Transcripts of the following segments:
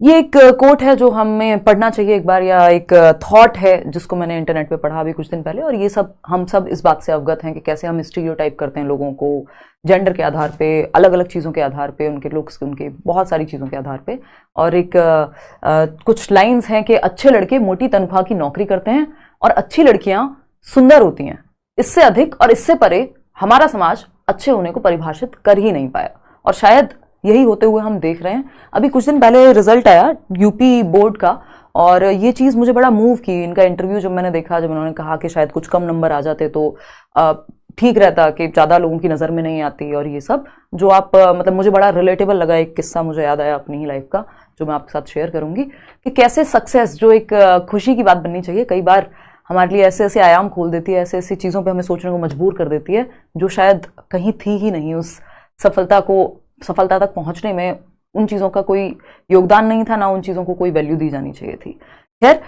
ये एक कोट है जो हमें पढ़ना चाहिए एक बार, या एक थॉट है जिसको मैंने इंटरनेट पे पढ़ा अभी कुछ दिन पहले। और ये सब हम सब इस बात से अवगत हैं कि कैसे हम स्टीरियोटाइप करते हैं लोगों को जेंडर के आधार पे, अलग अलग चीज़ों के आधार पे, उनके लुक्स, उनके बहुत सारी चीज़ों के आधार पे। और एक कुछ लाइंस हैं कि अच्छे लड़के मोटी तनख्वाह की नौकरी करते हैं और अच्छी लड़कियां सुंदर होती हैं। इससे अधिक और इससे परे हमारा समाज अच्छे होने को परिभाषित कर ही नहीं पाया, और शायद यही होते हुए हम देख रहे हैं। अभी कुछ दिन पहले रिजल्ट आया यूपी बोर्ड का, और ये चीज़ मुझे बड़ा मूव की। इनका इंटरव्यू जब मैंने देखा, जब उन्होंने कहा कि शायद कुछ कम नंबर आ जाते तो ठीक रहता, कि ज़्यादा लोगों की नज़र में नहीं आती, और ये सब जो आप मतलब मुझे बड़ा रिलेटेबल लगा। एक किस्सा मुझे याद आया अपनी ही लाइफ का, जो मैं आपके साथ शेयर करूंगी, कि कैसे सक्सेस जो एक खुशी की बात बननी चाहिए, कई बार हमारे लिए ऐसे ऐसे आयाम खोल देती है, ऐसे ऐसी चीज़ों पे हमें सोचने को मजबूर कर देती है जो शायद कहीं थी ही नहीं। उस सफलता तक पहुंचने में उन चीज़ों का कोई योगदान नहीं था, ना उन चीज़ों को कोई वैल्यू दी जानी चाहिए थी। खैर,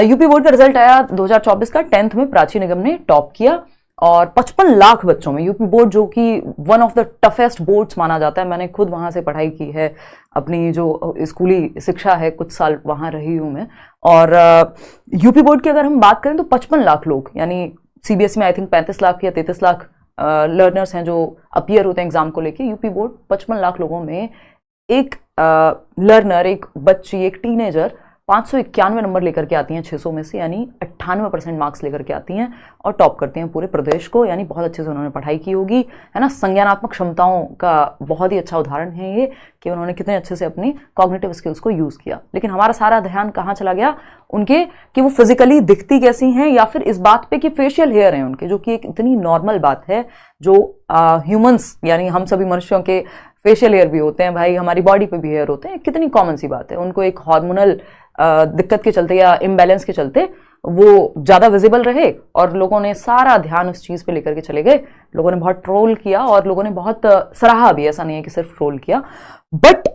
यूपी बोर्ड का रिजल्ट आया 2024 का। 10th में प्राची निगम ने टॉप किया, और 55 लाख बच्चों में, यूपी बोर्ड जो कि one of the toughest boards माना जाता है, मैंने खुद वहां से पढ़ाई की है, अपनी जो स्कूली शिक्षा है कुछ साल वहां रही हूं मैं। और यूपी बोर्ड की अगर हम बात करें तो 55 लाख लोग, यानी सीबीएसई में आई थिंक 35 लाख या 33 लाख लर्नर्स हैं जो अपीयर होते हैं एग्जाम को लेके। यूपी बोर्ड 55 लाख लोगों में एक लर्नर, एक बच्ची, एक टीनेजर 591 नंबर लेकर के आती हैं 600 में से, यानी 98% मार्क्स लेकर के आती हैं और टॉप करती हैं पूरे प्रदेश को। यानी बहुत अच्छे से उन्होंने पढ़ाई की होगी, है ना। संज्ञानात्मक क्षमताओं का बहुत ही अच्छा उदाहरण है ये, कि उन्होंने कितने अच्छे से अपनी कॉग्निटिव स्किल्स को यूज किया। लेकिन हमारा सारा ध्यान कहाँ चला गया उनके, कि वो फिजिकली दिखती कैसी हैं, या फिर इस बात पे कि फेशियल हेयर हैं उनके, जो कि एक इतनी नॉर्मल बात है। जो ह्यूमंस यानी हम सभी मनुष्यों के फेशियल हेयर भी होते हैं भाई, हमारी बॉडी पे भी हेयर होते हैं, कितनी कॉमन सी बात है। उनको एक हार्मोनल दिक्कत के चलते या इम्बैलेंस के चलते वो ज्यादा विजिबल रहे, और लोगों ने सारा ध्यान उस चीज पे लेकर के चले गए। लोगों ने बहुत ट्रोल किया, और लोगों ने बहुत सराहा भी, ऐसा नहीं है कि सिर्फ ट्रोल किया। बट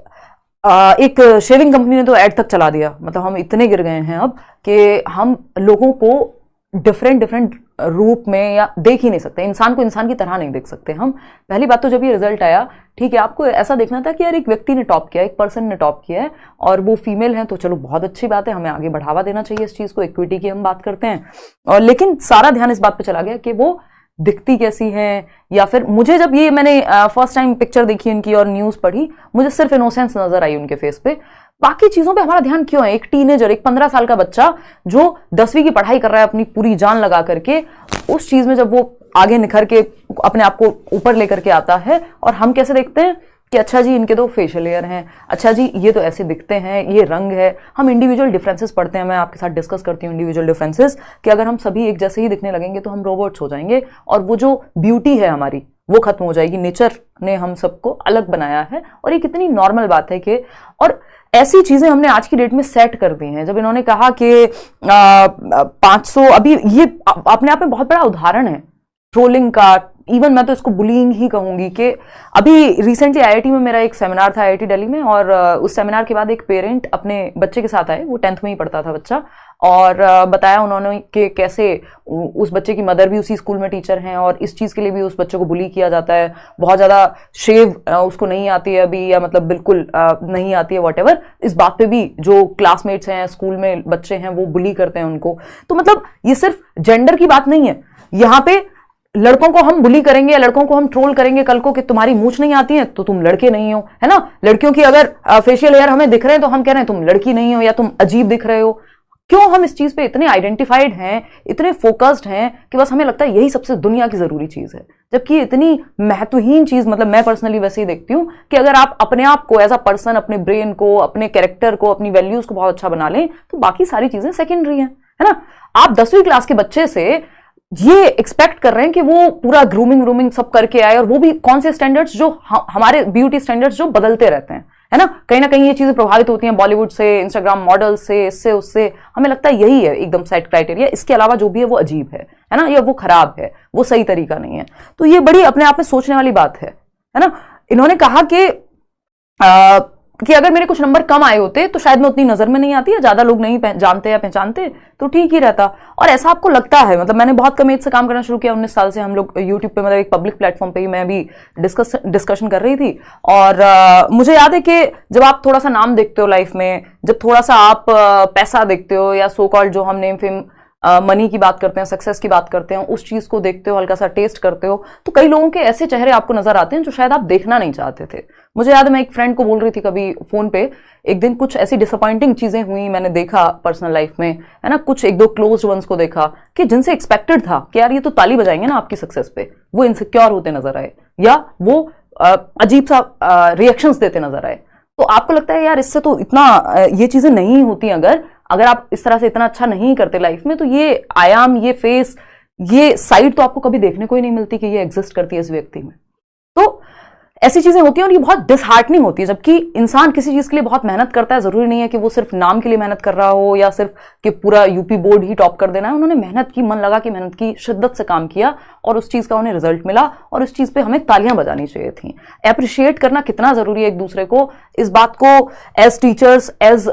एक शेविंग कंपनी ने तो ऐड तक चला दिया। मतलब हम इतने गिर गए हैं अब कि हम लोगों को डिफरेंट रूप में या देख ही नहीं सकते, इंसान को इंसान की तरह नहीं देख सकते हम। पहली बात तो जब ये रिजल्ट आया, ठीक है, आपको ऐसा देखना था कि यार एक व्यक्ति ने टॉप किया, एक पर्सन ने टॉप किया है, और वो फीमेल है, तो चलो बहुत अच्छी बात है, हमें आगे बढ़ावा देना चाहिए इस चीज को, इक्विटी की हम बात करते हैं। और लेकिन सारा ध्यान इस बात पे चला गया कि वो दिखती कैसी है, या फिर मुझे जब ये मैंने फर्स्ट टाइम पिक्चर देखी इनकी और न्यूज पढ़ी, मुझे सिर्फ इनोसेंस नजर आई उनके फेस पे। बाकी चीजों पे हमारा ध्यान क्यों है? एक टीनेजर, एक 15 साल का बच्चा जो 10वीं की पढ़ाई कर रहा है अपनी पूरी जान लगा करके, उस चीज में जब वो आगे निखर के अपने आप को ऊपर लेकर के आता है, और हम कैसे देखते हैं कि अच्छा जी इनके तो फेशियल हेयर हैं, अच्छा जी ये तो ऐसे दिखते हैं, ये रंग है। हम इंडिविजुअल डिफरेंसेस पढ़ते हैं, मैं आपके साथ डिस्कस करती हूँ इंडिविजुअल डिफरेंसेस, कि अगर हम सभी एक जैसे ही दिखने लगेंगे तो हम रोबोट्स हो जाएंगे, और वो जो ब्यूटी है हमारी वो खत्म हो जाएगी। नेचर ने हम सबको अलग बनाया है, और ये कितनी नॉर्मल बात है कि, और ऐसी चीजें हमने आज की डेट में सेट कर दी हैं। जब इन्होंने कहा कि 500, अभी ये अपने आप में बहुत बड़ा उदाहरण है ट्रोलिंग का, इवन मैं तो इसको बुलिंग ही कहूंगी। कि अभी रिसेंटली आईआईटी में मेरा एक सेमिनार था, आईआईटी दिल्ली में, और उस सेमिनार के बाद एक पेरेंट अपने बच्चे के साथ आए, वो 10th में ही पढ़ता था बच्चा, और बताया उन्होंने कि कैसे उस बच्चे की मदर भी उसी स्कूल में टीचर हैं, और इस चीज के लिए भी उस बच्चे को बुली किया जाता है। बहुत ज्यादा शेव उसको नहीं आती है अभी, या मतलब बिल्कुल नहीं आती है, वॉटेवर। इस बात पे भी जो क्लासमेट्स हैं, स्कूल में बच्चे हैं, वो बुली करते हैं उनको। तो मतलब ये सिर्फ जेंडर की बात नहीं है, यहाँ पे लड़कों को हम बुली करेंगे या लड़कों को हम ट्रोल करेंगे कल को कि तुम्हारी मूंछ नहीं आती है तो तुम लड़के नहीं हो, है ना। लड़कियों की अगर फेशियल हेयर हमें दिख रहे हैं तो हम कह रहे हैं तुम लड़की नहीं हो, या तुम अजीब दिख रहे हो। क्यों हम इस चीज पे इतने आइडेंटिफाइड हैं, इतने फोकस्ड हैं, कि बस हमें लगता है यही सबसे दुनिया की जरूरी चीज है, जबकि इतनी महत्वहीन चीज, मतलब मैं पर्सनली वैसे ही देखती हूं कि अगर आप अपने आप को एज अ पर्सन, अपने ब्रेन को, अपने कैरेक्टर को, अपनी वैल्यूज को बहुत अच्छा बना लें, तो बाकी सारी चीजें सेकेंडरी हैं, है ना। आप 10वीं क्लास के बच्चे से ये एक्सपेक्ट कर रहे हैं कि वो पूरा ग्रूमिंग सब करके आए, और वो भी कौन से स्टैंडर्ड्स, जो हमारे ब्यूटी स्टैंडर्ड्स जो बदलते रहते हैं, है ना कहीं ये चीजें प्रभावित होती हैं बॉलीवुड से, इंस्टाग्राम मॉडल से, इससे उससे। हमें लगता है यही है एकदम सेट क्राइटेरिया, इसके अलावा जो भी है वो अजीब है ना, या वो खराब है, वो सही तरीका नहीं है। तो ये बड़ी अपने आप में सोचने वाली बात है ना। इन्होंने कहा कि कि अगर मेरे कुछ नंबर कम आए होते तो शायद मैं उतनी नजर में नहीं आती, या ज्यादा लोग नहीं जानते या पहचानते, तो ठीक ही रहता। और ऐसा आपको लगता है? मतलब मैंने बहुत कम एज से काम करना शुरू किया, 19 साल से हम लोग यूट्यूब पे, मतलब एक पब्लिक प्लेटफॉर्म पे ही मैं भी डिस्कशन कर रही थी। और मुझे याद है कि जब आप थोड़ा सा नाम देखते हो लाइफ में, जब थोड़ा सा आप पैसा देखते हो, या सो कॉल्ड जो हम नेम फेम मनी की बात करते हैं, सक्सेस की बात करते हैं, उस चीज को देखते हो, हल्का सा टेस्ट करते हो, तो कई लोगों के ऐसे चेहरे आपको नजर आते हैं जो शायद आप देखना नहीं चाहते थे। मुझे याद है मैं एक फ्रेंड को बोल रही थी कभी फोन पे, एक दिन कुछ ऐसी डिसअपॉइंटिंग चीजें हुई, मैंने देखा पर्सनल लाइफ में, है ना, कुछ एक दो क्लोज वंस को देखा कि जिनसे एक्सपेक्टेड था कि यार ये तो ताली बजाएंगे ना आपकी सक्सेस पे, वो इनसिक्योर होते नजर आए, या वो अजीब सा रिएक्शंस देते नजर आए। तो आपको लगता है यार इससे तो इतना ये चीजें नहीं होती, अगर आप इस तरह से इतना अच्छा नहीं करते लाइफ में, तो ये आयाम, ये फेस, ये साइड तो आपको कभी देखने को ही नहीं मिलती कि ये एग्जिस्ट करती है इस व्यक्ति में। तो ऐसी चीजें होती हैं और ये बहुत डिसहार्टनिंग होती है। जबकि इंसान किसी चीज के लिए बहुत मेहनत करता है, जरूरी नहीं है कि वो सिर्फ नाम के लिए मेहनत कर रहा हो, या सिर्फ कि पूरा यूपी बोर्ड ही टॉप कर देना है। उन्होंने मेहनत की, मन लगा के मेहनत की, शिद्दत से काम किया, और उस चीज का उन्हें रिजल्ट मिला, और उस चीज पे हमें तालियां बजानी चाहिए थी। अप्रिशिएट करना कितना जरूरी है एक दूसरे को, इस बात को as teachers, as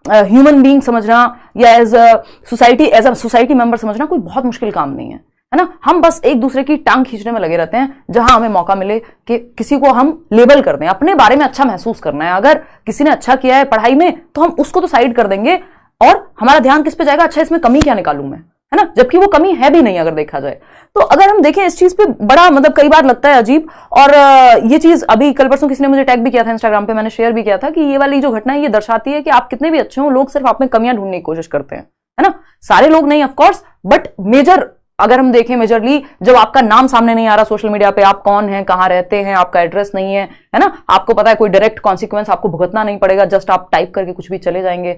human being समझना, या एज अ सोसाइटी मेंबर समझना कोई बहुत मुश्किल काम नहीं है, है ना। हम बस एक दूसरे की टांग खींचने में लगे रहते हैं, जहां हमें मौका मिले कि किसी को हम लेबल कर दें, अपने बारे में अच्छा महसूस करना है। अगर किसी ने अच्छा किया है पढ़ाई में, तो हम उसको तो साइड कर देंगे, और हमारा ध्यान किस पे जाएगा, अच्छा इसमें कमी क्या निकालूं मैं, है ना, जबकि वो कमी है भी नहीं अगर देखा जाए तो। अगर हम देखें इस चीज पे, बड़ा मतलब कई बार लगता है अजीब। और ये चीज अभी कल परसों किसी ने मुझे टैग भी किया था इंस्टाग्राम पे, मैंने शेयर भी किया था कि ये वाली जो घटना है ये दर्शाती है कि आप कितने भी अच्छे हो, लोग सिर्फ आप में कमियां ढूंढने की कोशिश करते हैं, है ना। सारे लोग नहीं ऑफकोर्स, बट मेजर अगर हम देखें मेजरली, जब आपका नाम सामने नहीं आ रहा सोशल मीडिया पे, आप कौन हैं, कहां रहते हैं, आपका एड्रेस नहीं है ना, आपको पता है कोई डायरेक्ट कॉन्सिक्वेंस आपको भुगतना नहीं पड़ेगा, जस्ट आप टाइप करके कुछ भी चले जाएंगे।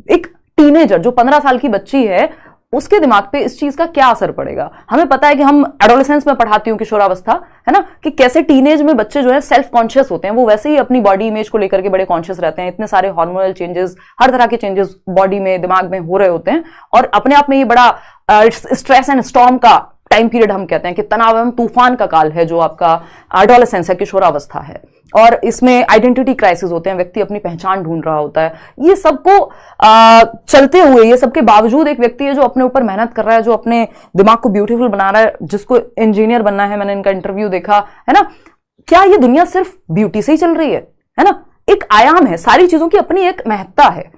एक टीनेजर जो 15 साल की बच्ची है, उसके दिमाग पे इस चीज का क्या असर पड़ेगा। हमें पता है कि हम एडोलेसेंस में पढ़ाती हूँ किशोरावस्था, है ना, कि कैसे टीनेज में बच्चे जो है सेल्फ कॉन्शियस होते हैं, वो वैसे ही अपनी बॉडी इमेज को लेकर के बड़े कॉन्शियस रहते हैं। इतने सारे हार्मोनल चेंजेस, हर तरह के चेंजेस बॉडी में, दिमाग में हो रहे होते हैं, और अपने आप में ये बड़ा स्ट्रेस एंड स्टॉर्म का टाइम पीरियड हम कहते हैं कि तनाव एवं तूफान का काल है जो आपका एडोलेसेंस है, किशोरावस्था है। और इसमें आइडेंटिटी क्राइसिस होते हैं, व्यक्ति अपनी पहचान ढूंढ रहा होता है। ये सबको चलते हुए, ये सबके बावजूद एक व्यक्ति है जो अपने ऊपर मेहनत कर रहा है, जो अपने दिमाग को ब्यूटीफुल बना रहा है, जिसको इंजीनियर बनना है। मैंने इनका इंटरव्यू देखा, है ना। क्या ये दुनिया सिर्फ ब्यूटी से ही चल रही है ना। एक आयाम है, सारी चीजों की अपनी एक महत्ता है।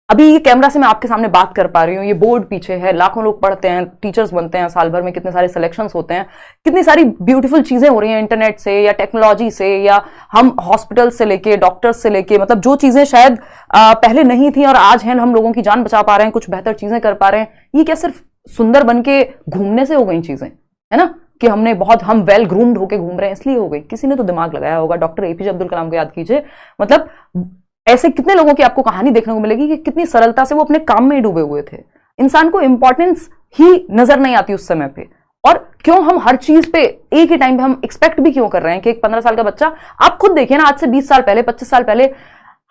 अभी ये कैमरा से मैं आपके सामने बात कर पा रही हूँ, ये बोर्ड पीछे है, लाखों लोग पढ़ते हैं, टीचर्स बनते हैं साल भर में, कितने सारे सिलेक्शंस होते हैं, कितनी सारी ब्यूटीफुल चीजें हो रही हैं इंटरनेट से या टेक्नोलॉजी से, या हम हॉस्पिटल से लेके, डॉक्टर्स से लेके, मतलब जो चीजें शायद पहले नहीं थी और आज हैं, हम लोगों की जान बचा पा रहे हैं, कुछ बेहतर चीजें कर पा रहे हैं। ये क्या सिर्फ सुंदर बन के घूमने से हो गई चीजें, है ना, कि हम वेल ग्रूम्ड होके घूम रहे हैं इसलिए हो गई। किसी ने तो दिमाग लगाया होगा। डॉक्टर एपीजे अब्दुल कलाम को याद कीजिए, मतलब ऐसे कितने लोगों की आपको कहानी देखने को मिलेगी कि कितनी सरलता से वो अपने काम में ही डूबे हुए थे। इंसान को इंपॉर्टेंस ही नजर नहीं आती उस समय पे। और क्यों हम हर चीज पे एक ही टाइम पे हम एक्सपेक्ट भी क्यों कर रहे हैं कि एक 15 साल का बच्चा, आप खुद देखिए ना, आज से 20 साल पहले, 25 साल पहले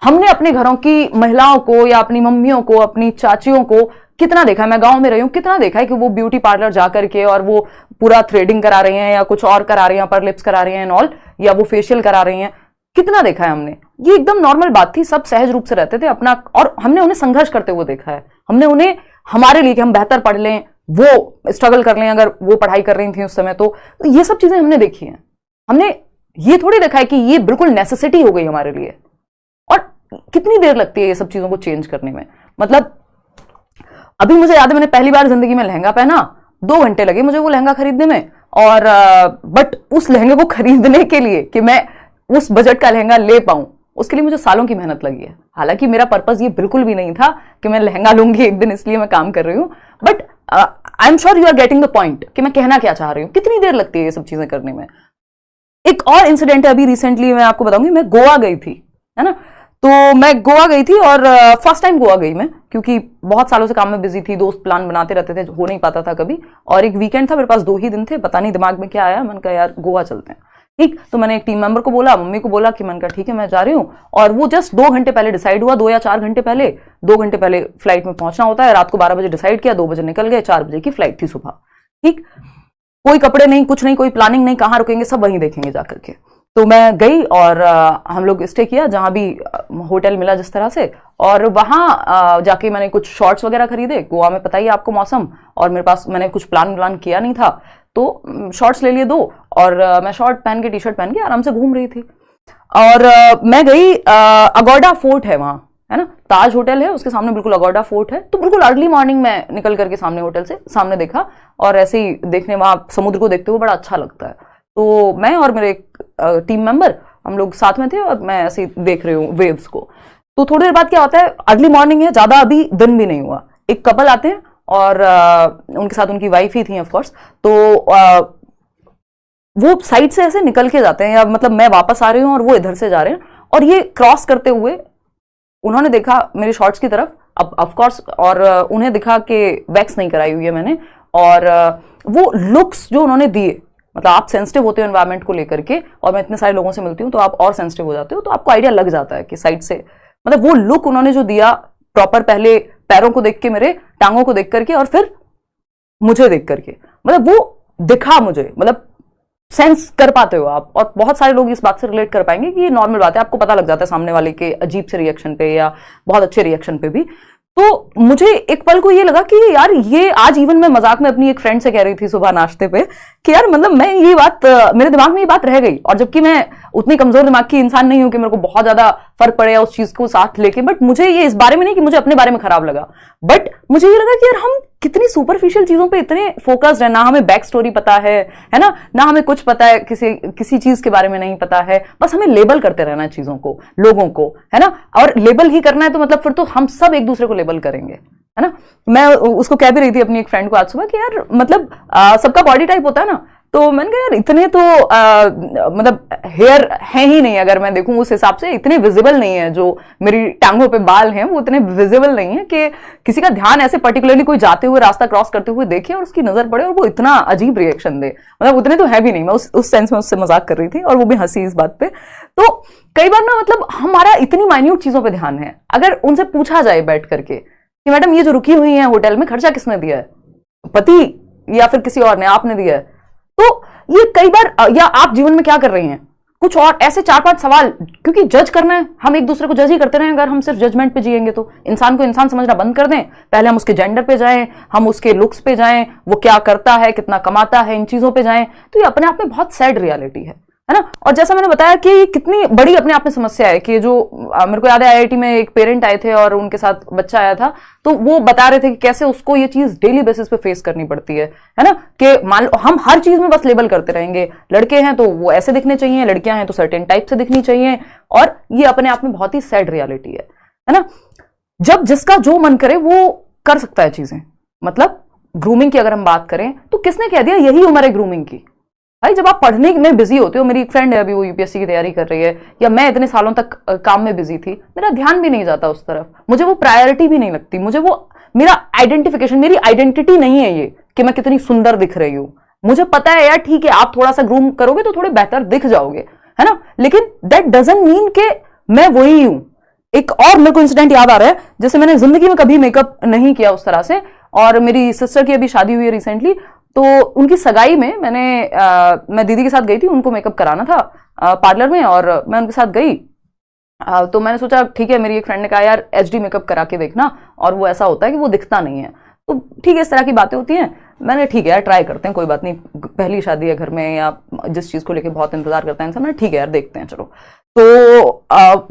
हमने अपने घरों की महिलाओं को या अपनी मम्मियों को, अपनी चाचियों को कितना देखा है। मैं गांव में रही हूं, कितना देखा है कि वो ब्यूटी पार्लर जाकर के और वो पूरा थ्रेडिंग करा रही हैं या कुछ और करा रही हैं, पर लिप्स करा रही हैं एंड ऑल, या वो फेशियल करा रही हैं। कितना देखा है हमने। ये एकदम नॉर्मल बात थी, सब सहज रूप से रहते थे अपना, और हमने उन्हें संघर्ष करते हुए देखा है। हमने उन्हें हमारे लिए कि हम बेहतर पढ़ लें, वो स्ट्रगल कर लें, अगर वो पढ़ाई कर रही थी उस समय तो ये सब चीजें हमने देखी हैं। हमने ये थोड़ी देखा है कि ये बिल्कुल नेसेसिटी हो गई हमारे लिए। और कितनी देर लगती है ये सब चीजों को चेंज करने में। मतलब अभी मुझे याद है, मैंने पहली बार जिंदगी में लहंगा पहना, 2 घंटे लगे मुझे वो लहंगा खरीदने में। और बट उस लहंगे को खरीदने के लिए कि मैं उस बजट का लहंगा ले पाऊं, उसके लिए मुझे सालों की मेहनत लगी है। हालांकि मेरा पर्पस ये बिल्कुल भी नहीं था कि मैं लहंगा लूंगी एक दिन इसलिए मैं काम कर रही हूं, but I am sure you are getting the point कि मैं कहना क्या चाह रही हूं। कितनी देर लगती है ये सब चीजें करने में। एक और इंसिडेंट है, अभी रिसेंटली मैं आपको बताऊंगी। मैं गोवा गई थी, है ना, तो मैं गोवा गई थी और फर्स्ट टाइम गोवा गई मैं, क्योंकि बहुत सालों से काम में बिजी थी, दोस्त प्लान बनाते रहते थे, हो नहीं पाता था कभी। और एक वीकेंड था, मेरे पास 2 ही दिन थे, पता नहीं दिमाग में क्या आया, मैंने कहा यार गोवा चलते हैं। ठीक, तो मैंने एक टीम मेंबर को बोला, मम्मी को बोला कि मैंने कहा ठीक है मैं जा रही हूँ। और वो जस्ट 2 घंटे पहले डिसाइड हुआ, 2 या 4 घंटे पहले। 2 घंटे पहले फ्लाइट में पहुंचना होता है, रात को 12 बजे डिसाइड किया, 2 बजे निकल गए, 4 बजे की फ्लाइट थी सुबह। ठीक, कोई कपड़े नहीं, कुछ नहीं, कोई प्लानिंग नहीं, कहाँ रुकेंगे सब वहीं देखेंगे जाकर के। तो मैं गई और हम लोग स्टे किया जहां भी होटल मिला जिस तरह से, और वहां जाके मैंने कुछ शॉर्ट्स वगैरह खरीदे। गोवा में पता ही है आपको मौसम, और मेरे पास मैंने कुछ प्लान किया नहीं था, तो शॉर्ट्स ले लिए 2, और मैं शॉर्ट पहन के टी शर्ट पहन के आराम से घूम रही थी। और मैं गई, अगोडा फोर्ट है वहां, है ना, ताज होटल है उसके सामने बिल्कुल अगोडा फोर्ट है। तो बिल्कुल अर्ली मॉर्निंग में निकल करके सामने होटल से सामने देखा, और ऐसे ही देखने वहां समुद्र को देखते हुए बड़ा अच्छा लगता है। तो मैं और मेरे एक टीम मेंबर हम लोग साथ में थे, और मैं ऐसे ही देख रही हूँ वेव्स को। तो थोड़ी देर बाद क्या होता है, अर्ली मॉर्निंग है, ज्यादा अभी दिन भी नहीं हुआ, एक कपल आते हैं और उनके साथ उनकी वाइफ ही थी ऑफ कोर्स। तो वो साइड से ऐसे निकल के जाते हैं, या मतलब मैं वापस आ रही हूँ और वो इधर से जा रहे हैं, और ये क्रॉस करते हुए उन्होंने देखा मेरे शॉर्ट्स की तरफ, अब ऑफ कोर्स, और उन्हें दिखा कि वैक्स नहीं कराई हुई है मैंने, और वो लुक्स जो उन्होंने दिए, मतलब आप सेंसिटिव होते हो एनवायरमेंट को लेकर के, और मैं इतने सारे लोगों से मिलती हूँ तो आप और सेंसिटिव हो जाते हो, तो आपको आइडिया लग जाता है कि साइड से, मतलब वो लुक उन्होंने जो दिया प्रॉपर, पहले पैरों को देख के, मेरे टांगों को देख करके, और फिर मुझे देख करके, मतलब वो दिखा मुझे, मतलब सेंस कर पाते हो आप, और बहुत सारे लोग इस बात से रिलेट कर पाएंगे कि ये नॉर्मल बात है, आपको पता लग जाता है सामने वाले के अजीब से रिएक्शन पे या बहुत अच्छे रिएक्शन पे भी। तो मुझे एक पल को ये लगा कि यार ये, आज इवन मैं मजाक में अपनी एक फ्रेंड से कह रही थी सुबह नाश्ते पे कि यार मतलब मैं ये बात, मेरे दिमाग में ये बात रह गई, और जबकि मैं उतनी कमजोर दिमाग की इंसान नहीं हूं कि मेरे को बहुत ज्यादा फर्क पड़े उस चीज को साथ लेके, बट मुझे ये इस बारे में नहीं कि मुझे अपने बारे में खराब लगा, बट मुझे ये लगा कि यार हम कितनी सुपरफिशियल चीजों पे इतने फोकस्ड है, ना हमें बैक स्टोरी पता है ना हमें कुछ पता है, किसी चीज के बारे में नहीं पता है, बस हमें लेबल करते रहना है चीजों को, लोगों को, है ना, और लेबल ही करना है तो मतलब फिर तो हम सब एक दूसरे को लेबल करेंगे, है ना। मैं उसको कह भी रही थी अपनी एक फ्रेंड को आज सुबह कि यार मतलब सबका बॉडी टाइप होता है ना, तो मैंने कहा यार इतने तो मतलब हेयर है ही नहीं, अगर मैं देखूं उस हिसाब से इतने विजिबल नहीं है, जो मेरी टांगों पे बाल हैं वो इतने विजिबल नहीं है कि किसी का ध्यान ऐसे पर्टिकुलरली कोई जाते हुए रास्ता क्रॉस करते हुए देखे और उसकी नजर पड़े और वो इतना अजीब रिएक्शन दे, मतलब उतने तो है भी नहीं। मैं उस सेंस में उससे मजाक कर रही थी और वो भी हंसी इस बात पे। तो कई बार ना मतलब हमारा इतनी माइन्यूट चीजों पर ध्यान है, अगर उनसे पूछा जाए बैठ करके कि मैडम ये जो रुकी हुई है होटल में, खर्चा किसने दिया है, पति या फिर किसी और ने, आपने दिया है, तो ये कई बार, या आप जीवन में क्या कर रही हैं, कुछ और ऐसे 4-5 सवाल, क्योंकि जज करना है, हम एक दूसरे को जज ही करते रहें अगर हम सिर्फ जजमेंट पे जिएंगे तो। इंसान को इंसान समझना बंद कर दें, पहले हम उसके जेंडर पे जाएं, हम उसके लुक्स पे जाएं, वो क्या करता है, कितना कमाता है, इन चीजों पे जाएं, तो ये अपने आप में बहुत सैड रियलिटी है ना। और जैसा मैंने बताया कि ये कितनी बड़ी अपने आप में समस्या है कि जो मेरे को याद है आईआईटी में एक पेरेंट आए थे और उनके साथ बच्चा आया था, तो वो बता रहे थे कि कैसे उसको ये चीज डेली बेसिस पे फेस करनी पड़ती है ना, कि मान लो हम हर चीज में बस लेबल करते रहेंगे, लड़के हैं तो वो ऐसे दिखने चाहिए, लड़कियां हैं तो सर्टेन टाइप से दिखनी चाहिए, और ये अपने आप में बहुत ही सैड रियलिटी है ना। जब जिसका जो मन करे वो कर सकता है चीजें, मतलब ग्रूमिंग की अगर हम बात करें तो किसने कह दिया यही उम्र है ग्रूमिंग की, भाई जब आप पढ़ने में बिजी होते हो, मेरी एक फ्रेंड है अभी वो यूपीएससी की तैयारी कर रही है, या मैं इतने सालों तक काम में बिजी थी, मेरा ध्यान भी नहीं जाता उस तरफ, मुझे वो प्रायोरिटी भी नहीं लगती, मुझे वो मेरा आइडेंटिफिकेशन, मेरी आइडेंटिटी नहीं है ये कि मैं कितनी सुंदर दिख रही हूं। मुझे पता है यार ठीक है आप थोड़ा सा ग्रूम करोगे तो थोड़े बेहतर दिख जाओगे, है ना, लेकिन दैट डजंट मीन के मैं वही हूं। एक और मेरे को इंसिडेंट याद आ रहा है, जैसे मैंने जिंदगी में कभी मेकअप नहीं किया उस तरह से, और मेरी सिस्टर की अभी शादी हुई है रिसेंटली, तो उनकी सगाई में मैं दीदी के साथ गई थी, उनको मेकअप कराना था पार्लर में, और मैं उनके साथ गई। तो मैंने सोचा ठीक है, मेरी एक फ्रेंड ने कहा यार एचडी मेकअप करा के देखना, और वो ऐसा होता है कि वो दिखता नहीं है, तो ठीक है इस तरह की बातें होती हैं। मैंने ठीक है यार ट्राई करते हैं, कोई बात नहीं, पहली शादी है घर में, या जिस चीज को लेके बहुत इंतजार करता है इंसान, मैंने ठीक है यार देखते हैं चलो। तो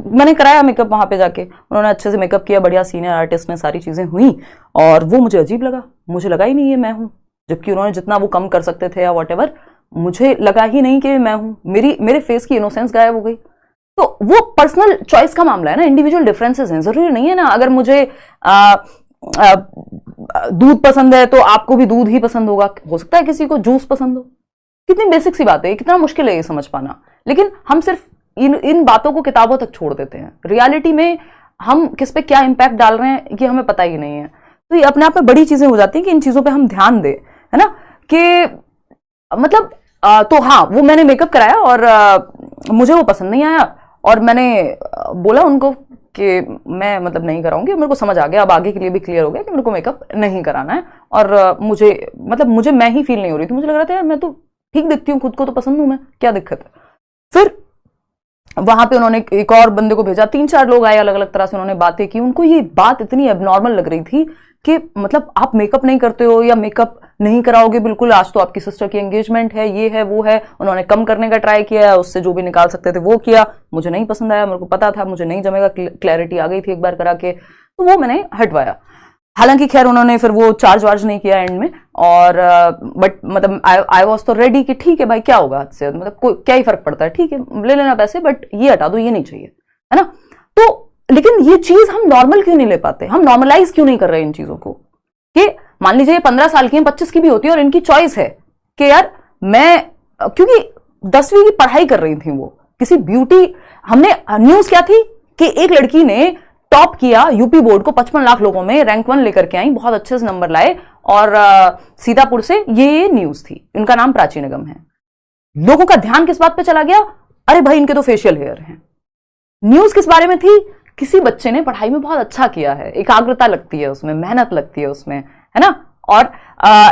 मैंने कराया मेकअप वहां पे जाके, उन्होंने अच्छे से मेकअप किया, बढ़िया सीनियर आर्टिस्ट ने, सारी चीजें हुई, और वो मुझे अजीब लगा, मुझे लगा ही नहीं है मैं हूं, जबकि उन्होंने जितना वो कम कर सकते थे या वॉटेवर, मुझे लगा ही नहीं कि मैं हूं, मेरे फेस की इनोसेंस गायब हो गई। तो वो पर्सनल चॉइस का मामला है ना, इंडिविजुअल डिफरेंसेस हैं, जरूरी नहीं है ना अगर मुझे दूध पसंद है तो आपको भी दूध ही पसंद होगा, हो सकता है किसी को जूस पसंद हो। कितनी बेसिक सी बात है, कितना मुश्किल है ये समझ पाना, लेकिन हम सिर्फ इन बातों को किताबों तक छोड़ देते हैं, रियलिटी में हम किस पे क्या इंपैक्ट डाल रहे हैं ये हमें पता ही नहीं है। तो ये अपने आप में बड़ी चीजें हो जाती हैं कि इन चीजों पे हम ध्यान दें, है ना, कि मतलब तो हाँ वो मैंने मेकअप कराया और मुझे वो पसंद नहीं आया, और मैंने बोला उनको कि मैं मतलब नहीं कराऊंगी, मेरे को समझ आ गया, अब आगे के लिए भी क्लियर हो गया कि मेरे को मेकअप नहीं कराना है, और मुझे मैं ही फील नहीं हो रही थी, मुझे लग रहा था यार मैं तो ठीक दिखती हूँ, खुद को तो पसंद हूं मैं, क्या दिक्कत है। फिर वहां पे उन्होंने एक और बंदे को भेजा, 3-4 लोग आए, अलग अलग तरह से उन्होंने बातें की। उनको ये बात इतनी एबनॉर्मल लग रही थी कि मतलब आप मेकअप नहीं करते हो या मेकअप नहीं कराओगे बिल्कुल, आज तो आपकी सिस्टर की एंगेजमेंट है, ये है वो है। उन्होंने कम करने का ट्राई किया, उससे जो भी निकाल सकते थे वो किया। मुझे नहीं पसंद आया, मेरे को पता था मुझे नहीं जमेगा, क्लैरिटी आ गई थी एक बार करा के, तो वो मैंने हटवाया। हालांकि खैर उन्होंने फिर वो चार्ज वार्ज नहीं किया एंड में, और बट मतलब आई वॉज तो रेडी कि ठीक है भाई क्या होगा से, मतलब क्या ही फर्क पड़ता है, ठीक है ले लेना पैसे, बट ये हटा दो, ये नहीं चाहिए, है ना। तो लेकिन ये चीज हम नॉर्मल क्यों नहीं ले पाते, हम नॉर्मलाइज क्यों नहीं कर रहे इन चीजों को, कि मान लीजिए 15 साल की 25 की भी होती है और इनकी चॉइस है कि यार मैं, क्योंकि 10वीं की पढ़ाई कर रही थी वो, किसी ब्यूटी, हमने न्यूज क्या थी कि एक लड़की ने टॉप किया यूपी बोर्ड को, 55 लाख लोगों में रैंक 1 लेकर के आई, बहुत अच्छे से नंबर लाए, और सीतापुर से, ये न्यूज थी। इनका नाम प्राची निगम है। लोगों का ध्यान किस बात पे चला गया, अरे भाई इनके तो फेशियल हेयर हैं। न्यूज किस बारे में थी, किसी बच्चे ने पढ़ाई में बहुत अच्छा किया है, एकाग्रता लगती है उसमें, मेहनत लगती है उसमें, है ना। और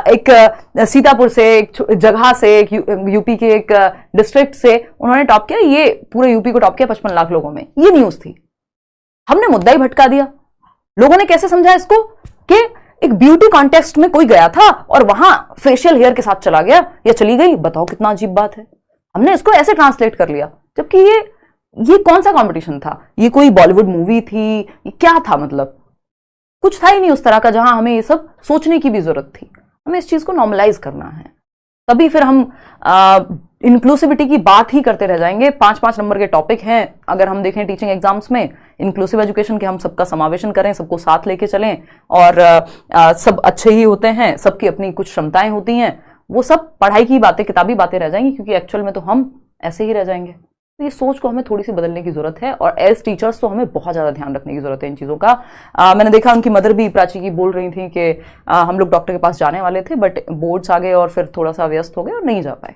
एक सीतापुर से, एक जगह से, एक यूपी के एक डिस्ट्रिक्ट से उन्होंने टॉप किया, ये पूरे यूपी को टॉप किया 55 लाख लोगों में, ये न्यूज थी। हमने मुद्दा ही भटका दिया। लोगों ने कैसे समझा इसको कि एक ब्यूटी कॉन्टेस्ट में कोई गया था और वहां फेशियल हेयर के साथ चला गया या चली गई, बताओ कितना अजीब बात है। हमने इसको ऐसे ट्रांसलेट कर लिया, जबकि ये कौन सा कंपटीशन था, ये कोई बॉलीवुड मूवी थी, ये क्या था, मतलब कुछ था ही नहीं उस तरह का जहां हमें ये सब सोचने की भी जरूरत थी। हमें इस चीज को नॉर्मलाइज करना है, तभी फिर हम इंक्लूसिविटी की बात ही करते रह जाएंगे। 5-5 नंबर के टॉपिक हैं, अगर हम देखें टीचिंग एग्जाम्स में, इंक्लूसिव एजुकेशन के, हम सबका समावेशन करें, सबको साथ लेके चलें, और सब अच्छे ही होते हैं, सबकी अपनी कुछ क्षमताएं होती हैं, वो सब पढ़ाई की बातें, किताबी बातें रह जाएंगी, क्योंकि एक्चुअल में तो हम ऐसे ही रह जाएंगे। तो ये सोच को हमें थोड़ी सी बदलने की जरूरत है, और एज टीचर्स तो हमें बहुत ज्यादा ध्यान रखने की जरूरत है इन चीजों का। मैंने देखा उनकी मदर भी, प्राची की, बोल रही थी कि हम लोग डॉक्टर के पास जाने वाले थे, बट बोर्ड्स आ गए और फिर थोड़ा सा व्यस्त हो गए और नहीं जा पाए।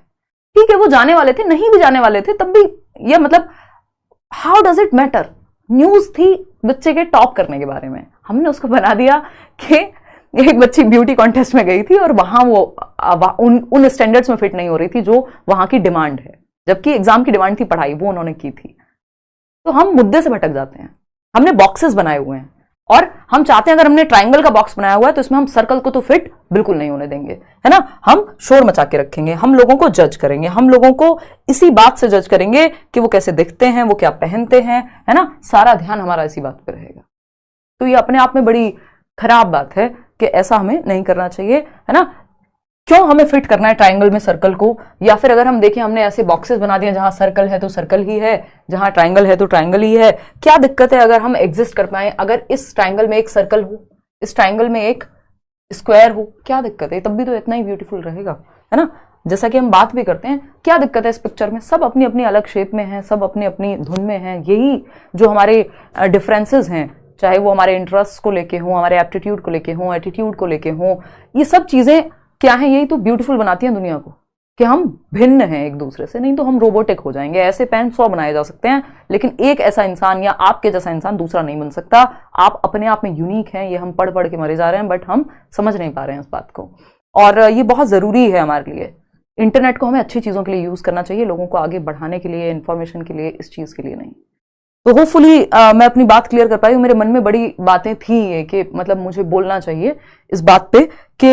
ठीक है, वो जाने वाले थे, नहीं भी जाने वाले थे तब भी, ये मतलब how does it matter. News थी बच्चे के टॉप करने के बारे में, हमने उसको बना दिया कि एक बच्ची ब्यूटी कॉन्टेस्ट में गई थी और वहां वो उन स्टैंडर्ड्स में फिट नहीं हो रही थी जो वहां की डिमांड है, जबकि एग्जाम की डिमांड थी पढ़ाई, वो उन्होंने की थी। तो हम मुद्दे से भटक जाते हैं। हमने बॉक्सेस बनाए हुए हैं और हम चाहते हैं, अगर हमने ट्राइंगल का बॉक्स बनाया हुआ है तो इसमें हम सर्कल को तो फिट बिल्कुल नहीं होने देंगे, है ना। हम शोर मचा के रखेंगे, हम लोगों को जज करेंगे, हम लोगों को इसी बात से जज करेंगे कि वो कैसे दिखते हैं, वो क्या पहनते हैं, है ना। सारा ध्यान हमारा इसी बात पर रहेगा। तो ये अपने आप में बड़ी खराब बात है कि ऐसा हमें नहीं करना चाहिए, है ना। क्यों हमें फिट करना है ट्राइंगल में सर्कल को, या फिर अगर हम देखें हमने ऐसे बॉक्सेस बना दिए जहां सर्कल है तो सर्कल ही है, जहां ट्राइंगल है तो ट्राइंगल ही है। क्या दिक्कत है अगर हम एग्जिस्ट कर पाए, अगर इस ट्राइंगल में एक सर्कल हो, इस ट्राइंगल में एक स्क्वायर हो, क्या दिक्कत है, तब भी तो इतना ही ब्यूटीफुल रहेगा, है ना। जैसा कि हम बात भी करते हैं, क्या दिक्कत है इस पिक्चर में, सब अपनी अपनी अलग शेप में है, सब अपनी अपनी धुन में है। यही जो हमारे डिफरेंसेस हैं, चाहे वो हमारे इंटरेस्ट को लेके हो, हमारे एप्टीट्यूड को लेके हो, एटीट्यूड को लेके हो, ये सब चीजें क्या है, यही तो ब्यूटीफुल बनाती हैं दुनिया को, कि हम भिन्न हैं एक दूसरे से। नहीं तो हम रोबोटिक हो जाएंगे। ऐसे पेन 100 बनाए जा सकते हैं, लेकिन एक ऐसा इंसान या आपके जैसा इंसान दूसरा नहीं बन सकता। आप अपने आप में यूनिक हैं, ये हम पढ़ पढ़ के मरे जा रहे हैं, बट हम समझ नहीं पा रहे हैं इस बात को। और ये बहुत जरूरी है हमारे लिए। इंटरनेट को हमें अच्छी चीजों के लिए यूज करना चाहिए, लोगों को आगे बढ़ाने के लिए, इंफॉर्मेशन के लिए, इस चीज के लिए नहीं। तो होपफुली मैं अपनी बात क्लियर कर पाई हूँ। मेरे मन में बड़ी बातें थी ये कि मतलब मुझे बोलना चाहिए इस बात पे कि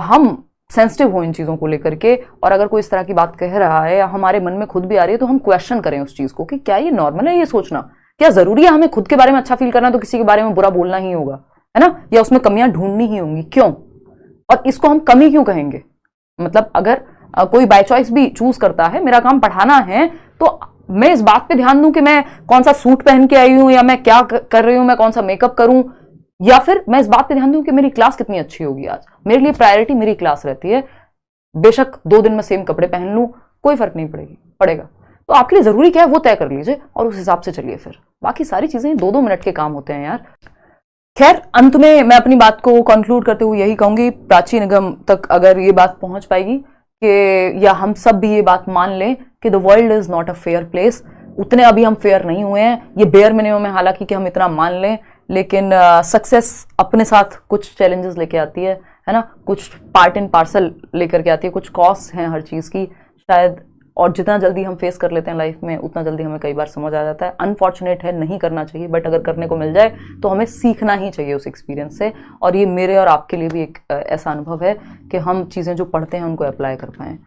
हम सेंसिटिव हो इन चीजों को लेकर के, और अगर कोई इस तरह की बात कह रहा है या हमारे मन में खुद भी आ रही है तो हम क्वेश्चन करें उस चीज को कि क्या ये नॉर्मल है ये सोचना, क्या जरूरी है हमें खुद के बारे में अच्छा फील करना तो किसी के बारे में बुरा बोलना ही होगा, है ना, या उसमें कमियां ढूंढनी ही होंगी, क्यों, और इसको हम कमी क्यों कहेंगे। मतलब अगर कोई बाय चॉइस भी चूज करता है, मेरा काम पढ़ाना है, तो मैं इस बात पे ध्यान दूं कि मैं कौन सा सूट पहन के आई हूं, या मैं क्या कर रही हूं, मैं कौन सा मेकअप करूं, या फिर मैं इस बात पे ध्यान दूं कि मेरी क्लास कितनी अच्छी होगी आज। मेरे लिए प्रायोरिटी मेरी क्लास रहती है। बेशक 2 दिन में सेम कपड़े पहन लूं, कोई फर्क नहीं पड़ेगा। तो आपके लिए जरूरी क्या है वो तय कर लीजिए और उस हिसाब से चलिए। फिर बाकी सारी चीजें 2-2 मिनट के काम होते हैं यार। खैर, अंत में मैं अपनी बात को कंक्लूड करते हुए यही कहूंगी, प्राची निगम तक अगर ये बात पहुंच पाएगी कि, या हम सब भी ये बात मान लें कि the world is not a fair place, उतने अभी हम फेयर नहीं हुए हैं। ये बेयर मिनिमम है हालांकि कि हम इतना मान लें, लेकिन सक्सेस अपने साथ कुछ चैलेंजेस लेके आती है ना, कुछ पार्ट एंड पार्सल लेकर के आती है, कुछ कॉस्ट हैं हर चीज की शायद, और जितना जल्दी हम फेस कर लेते हैं लाइफ में उतना जल्दी हमें कई बार समझ आ जाता है। अनफॉर्चुनेट है, नहीं करना चाहिए, बट अगर करने को मिल जाए तो हमें सीखना ही चाहिए उस एक्सपीरियंस से। और ये मेरे और आपके लिए भी एक ऐसा अनुभव है कि हम चीज़ें जो पढ़ते हैं उनको अप्लाई कर पाएँ।